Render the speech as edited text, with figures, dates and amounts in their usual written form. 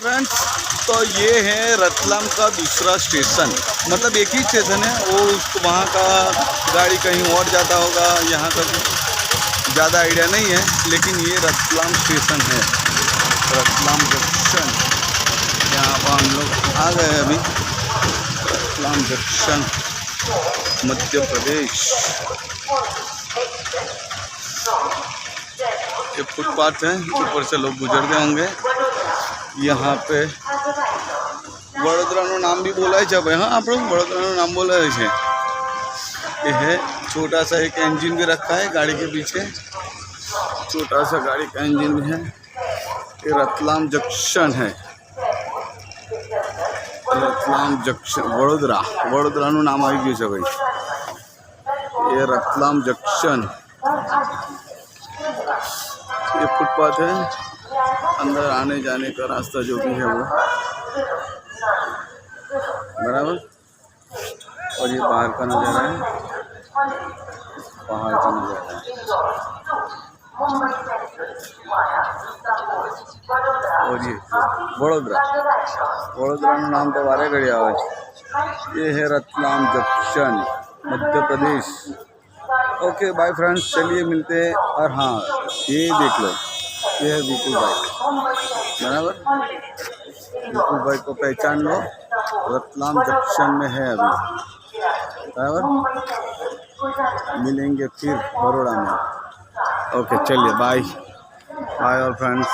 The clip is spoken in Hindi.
फ्रेंड्स, तो ये है रतलाम का दूसरा स्टेशन। मतलब एक ही स्टेशन है, वो उसको वहाँ का गाड़ी कहीं और जाता होगा, यहाँ का कुछ ज़्यादा आइडिया नहीं है, लेकिन ये रतलाम स्टेशन है, रतलाम जंक्शन। यहाँ पर हम लोग आ गए अभी, रतलाम जंक्शन, मध्य प्रदेश। ये फुटपाथ है, ऊपर से लोग गुजरते होंगे। यहाँ पे वडोदरा नाम भी बोला है जब, हाँ आप लोग वडोदरा नाम बोला है। ये है छोटा सा एक इंजन भी रखा है गाड़ी के पीछे, छोटा सा गाड़ी का इंजन भी है। ये रतलाम जंक्शन है, रतलाम जंक्शन वडोदरा, वडोदरा नाम आई गયું છે भाई। ये रतलाम जंक्शन, ये फुटपाथ है, अंदर आने जाने का रास्ता जो भी है वो बराबर। और ये बाहर का नज़ारा है, पहाड़ का नज़ारा है। और ये वडोदरा, वडोदरा नाम तो वारे घड़ी आवे। ये है Ratlam junction, Madhya Pradesh. Okay bye friends, चलिए मिलते हैं। और हाँ, ये देख लो, ये है विपुल भाई, बराबर। विपुल भाई को पहचान लो, रतलाम जंक्शन में है अभी, बराबर। मिलेंगे फिर बड़ौदा में। ओके चलिए, बाय बाय और फ्रेंड्स।